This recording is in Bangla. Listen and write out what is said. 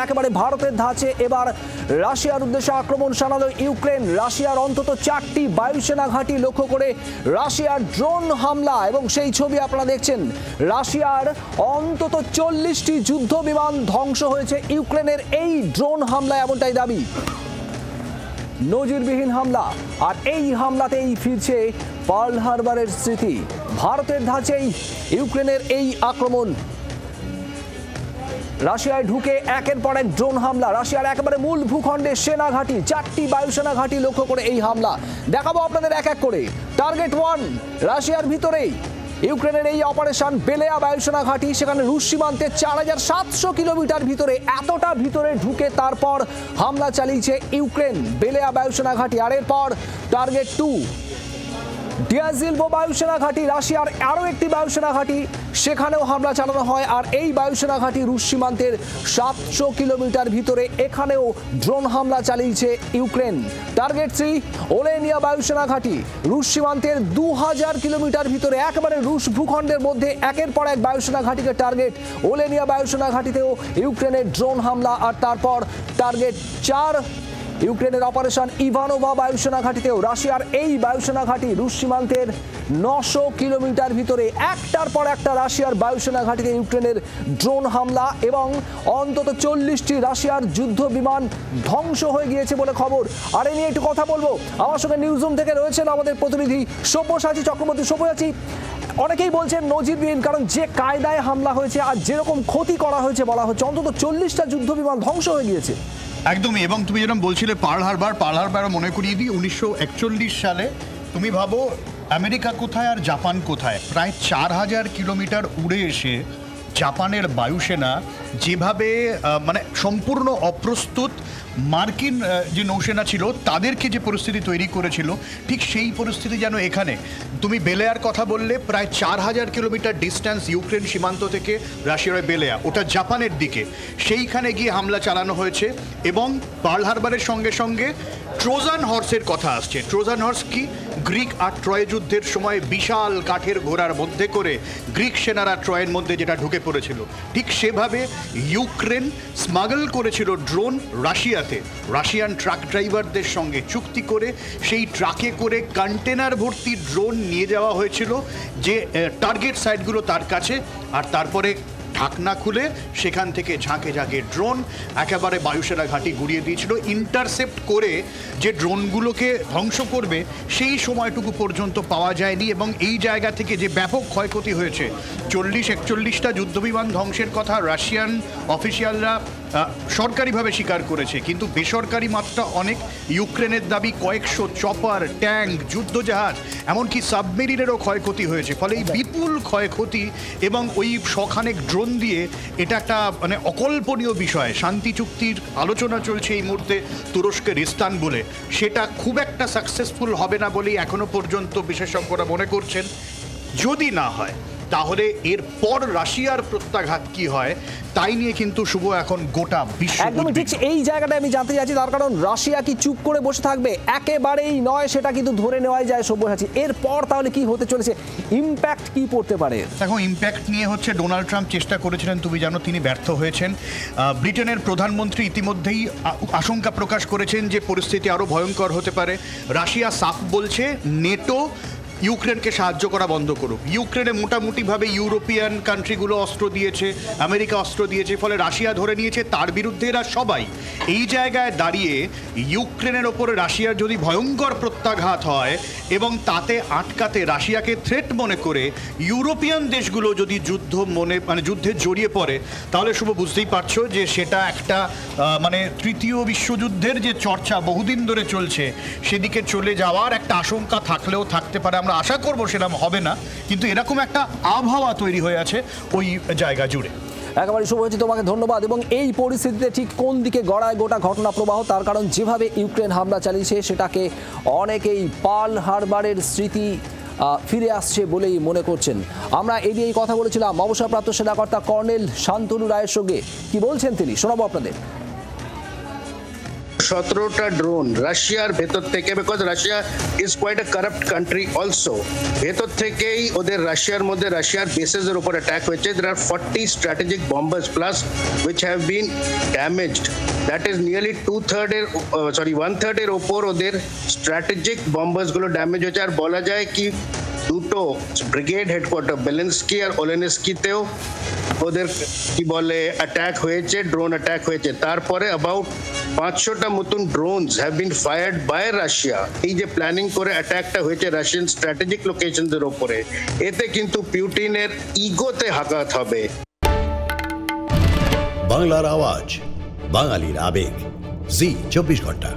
একেবারে ভারতের ধাঁচে এবার রাশিয়ার উদ্দেশ্যে আক্রমণ শানালো ইউক্রেন। রাশিয়ার অন্তত 4টি বায়ুসেনা ঘাঁটি লক্ষ্য করে রাশিয়ার ড্রোন হামলা, এবং সেই ছবি আপনারা দেখছেন। রাশিয়ার অন্তত 40টি যুদ্ধ বিমান ধ্বংস হয়েছে ইউক্রেনের এই ড্রোন হামলায়, এমনটাই দাবি। নজিরবিহীন হামলা, আর এই হামলাতেই ফিরছে পার্ল হারবারের স্মৃতি। ভারতের ধাঁচেই ইউক্রেনের এই আক্রমণ। রাশিয়ায় ঢুকে একের পর এক ড্রোন হামলা। রাশিয়ার একেবারে মূল ভূখণ্ডে সেনা ঘাঁটি, 4টি বায়ুসেনা ঘাঁটি লক্ষ্য করে এই হামলা। দেখাবো আপনাদের এক এক করে। টার্গেট 1 রাশিয়ার ভিতরেই ইউক্রেনের এই অপারেশন বেলেয়া বায়ুসেনা ঘাঁটি, সেখানে রুশ সীমান্তে 4700 কিলোমিটার ভিতরে, এতটা ভিতরে ঢুকে তারপর হামলা চালিয়েছে ইউক্রেন বেলেয়া বায়ুসেনা ঘাঁটি। আর এরপর টার্গেট 2 ডিয়াজিলভো বায়ুসেনা ঘাঁটি, রাশিয়ার আরও একটি বায়ুসেনা ঘাঁটি, সেখানেও হামলা চালানো হয়। আর এই বায়ুসেনা ঘাঁটি রুশ সীমান্তের 700 কিলোমিটার ভিতরে, এখানেও ড্রোন হামলা চালিয়েছে ইউক্রেন। টার্গেট 3 ওলেনিয়া বায়ুসেনা ঘাঁটি, রুশ সীমান্তের 2000 কিলোমিটার ভিতরে, একেবারে রুশ ভূখণ্ডের মধ্যে একের পর এক বায়ুসেনা ঘাঁটিকে টার্গেট। ওলেনিয়া বায়ুসেনা ঘাঁটিতেও ইউক্রেনের ড্রোন হামলা। আর তারপর টার্গেট 4 ইউক্রেনের অপারেশন ইভানোভা বায়ুসেনা ঘাঁটিতেও রাশিয়ার এই বায়ুসেনা ঘাঁটি রুশ সীমান্তের 900 কিলোমিটার ভিতরে, একটার পর একটা রাশিয়ার বায়ুসেনা ঘাঁটিতে ইউক্রেনের ড্রোন হামলা, এবং অন্তত 40টি রাশিয়ার যুদ্ধ বিমান ধ্বংস হয়ে গিয়েছে বলে খবর। আর এ নিয়ে একটু কথা বলবো। আমার সঙ্গে নিউজরুম থেকে রয়েছেন আমাদের প্রতিনিধি সব্যসাচী চক্রবর্তী। সব্যসাচী, অনেকেই বলছেন নজিরবিহীন, কারণ যে কায়দায় হামলা হয়েছে আর যেরকম ক্ষতি করা হয়েছে বলা হচ্ছে, অন্তত 40টা যুদ্ধ বিমান ধ্বংস হয়ে গিয়েছে। একদমই। এবং তুমি যেরকম বলছিলে পার্ল হারবার মনে করিয়ে দিই 1941 সালে। তুমি ভাবো আমেরিকা কোথায় আর জাপান কোথায়, প্রায় 4000 কিলোমিটার উড়ে এসে জাপানের বায়ুসেনা যেভাবে মানে সম্পূর্ণ অপ্রস্তুত মার্কিন যে নৌসেনা ছিল তাদেরকে যে পরিস্থিতি তৈরি করেছিল, ঠিক সেই পরিস্থিতি যেন এখানে। তুমি বেলেয়ার কথা বললে, প্রায় 4000 কিলোমিটার ডিস্ট্যান্স ইউক্রেন সীমান্ত থেকে রাশিয়ার বেলেয়া, ওটা জাপানের দিকে, সেইখানে গিয়ে হামলা চালানো হয়েছে। এবং পার্ল হারবারের সঙ্গে সঙ্গে ট্রোজান হর্সের কথা আসছে। ট্রোজান হর্স কি? গ্রিক আর ট্রয় যুদ্ধের সময় বিশাল কাঠের ঘোড়ার মধ্যে করে গ্রিক সেনারা ট্রয়ের মধ্যে যেটা ঢুকে পড়েছিল, ঠিক সেভাবে ইউক্রেন স্মাগল করেছিল ড্রোন রাশিয়াতে। রাশিয়ান ট্রাক ড্রাইভারদের সঙ্গে চুক্তি করে সেই ট্রাকে করে কন্টেনার ভর্তি ড্রোন নিয়ে যাওয়া হয়েছিল যে টার্গেট সাইটগুলো তার কাছে। আর তারপরে ঢাকনা খুলে সেখান থেকে ঝাঁকে ঝাঁকে ড্রোন একেবারে বায়ুসেনা ঘাঁটি গুড়িয়ে দিয়েছিল। ইন্টারসেপ্ট করে যে ড্রোনগুলোকে ধ্বংস করবে সেই সময়টুকু পর্যন্ত পাওয়া যায়নি। এবং এই জায়গা থেকে যে ব্যাপক ক্ষয়ক্ষতি হয়েছে, 40-41টা যুদ্ধবিমান ধ্বংসের কথা রাশিয়ান অফিসিয়ালরা সরকারিভাবে স্বীকার করেছে, কিন্তু বেসরকারি মাত্রা অনেক। ইউক্রেনের দাবি কয়েকশো চপার, ট্যাঙ্ক, যুদ্ধজাহাজ, এমনকি সাবমেরিনেরও ক্ষয়ক্ষতি হয়েছে। ফলে এই বিপুল ক্ষয়ক্ষতি এবং ওই শখানেক ড্রোন দিয়ে এটা একটা মানে অকল্পনীয় বিষয়। শান্তি চুক্তির আলোচনা চলছে এই মুহূর্তে তুরস্কের ইস্তানবুলে, সেটা খুব একটা সাকসেসফুল হবে না বলেই এখনো পর্যন্ত বিশেষজ্ঞরা মনে করছেন। যদি না হয় তাহলে এরপর রাশিয়ার প্রত্যাঘাত কি হয় তাই নিয়ে কিন্তু শুভ এখন গোটা বিশ্ব। একদমই ঠিক, এই জায়গাটা আমি জানতে চাইছি। তার কারণ রাশিয়া কি চুপ করে বসে থাকবে? একেবারেই নয়, সেটা কিন্তু ধরে নেওয়াই যায় সব্যসাচী। এরপর তাহলে কি হতে চলেছে, ইম্প্যাক্ট কি পড়তে পারে? দেখো, ইম্প্যাক্ট নিয়ে হচ্ছে ডোনাল্ড ট্রাম্প চেষ্টা করেছিলেন, তুমি জানো তিনি ব্যর্থ হয়েছেন। ব্রিটেনের প্রধানমন্ত্রী ইতিমধ্যেই আশঙ্কা প্রকাশ করেছেন যে পরিস্থিতি আরও ভয়ঙ্কর হতে পারে। রাশিয়া সাফ বলছে নেটো ইউক্রেনকে সাহায্য করা বন্ধ করুক। ইউক্রেনে মোটামুটিভাবে ইউরোপিয়ান কান্ট্রিগুলো অস্ত্র দিয়েছে, আমেরিকা অস্ত্র দিয়েছে, ফলে রাশিয়া ধরে নিয়েছে তার বিরুদ্ধে এরা সবাই। এই জায়গায় দাঁড়িয়ে ইউক্রেনের ওপরে রাশিয়ার যদি ভয়ঙ্কর প্রত্যাঘাত হয় এবং তাতে আটকাতে রাশিয়াকে থ্রেট মনে করে ইউরোপিয়ান দেশগুলো যদি যুদ্ধে জড়িয়ে পড়ে, তাহলে শুভ বুঝতেই পারছো যে সেটা একটা মানে তৃতীয় বিশ্বযুদ্ধের যে চর্চা বহুদিন ধরে চলছে সেদিকে চলে যাওয়ার একটা আশঙ্কা থাকলেও থাকতে পারে। আমরা আশা করবো সেরকম হবে না, কিন্তু এরকম একটা আবহাওয়া তৈরি হয়ে আছে ওই জায়গা জুড়ে। একেবারে শুভজিৎ, তোমাকে ধন্যবাদ। এবং এই পরিস্থিতিতে ঠিক কোন দিকে গড়ায় গোটা ঘটনা প্রবাহ, তার কারণ যেভাবে ইউক্রেন হামলা চালিয়েছে সেটাকে অনেকেই পার্ল হারবারের স্মৃতি ফিরে আসছে বলেই মনে করছেন। আমরা এই নিয়েই কথা বলেছিলাম অবসরপ্রাপ্ত সেনাকর্তা কর্নেল শান্তনু রায়ের সঙ্গে। কি বলছেন তিনি, শোনাবো আপনাদের। 17টা ড্রোন রাশিয়ার ভেতর থেকে, because Russia is quite a corrupt country also, ভেতর থেকেই ওদের রাশিয়ার মধ্যে রাশিয়ার বেসেস এর উপর অ্যাটাক হয়েছে। There are 40 strategic bombers plus which have been damaged. That is nearly 1/3 এর ওপর ওদের স্ট্র্যাটেজিক বম্বার্স গুলো ড্যামেজ হয়েছে। আর বলা যায় কি দুটো ব্রিগেড হেডকোয়ার্টার বেলেন্সকি আর ওলেনস্কিতেও ওদের কি বলে অ্যাটাক হয়েছে, ড্রোন অ্যাটাক হয়েছে। তারপরে অ্যাবাউট 500টা মতন drones have been fired by Russia. এই যে প্ল্যানিং করে অ্যাটাকটা হয়েছে রাশিয়ান স্ট্র্যাটেজিক লোকেশনদের ওপরে, এতে কিন্তু পুতিনের ইগোতে আঘাত হবে। বাংলার আওয়াজ, বাঙালির আবেগ, জি 24 ঘন্টা।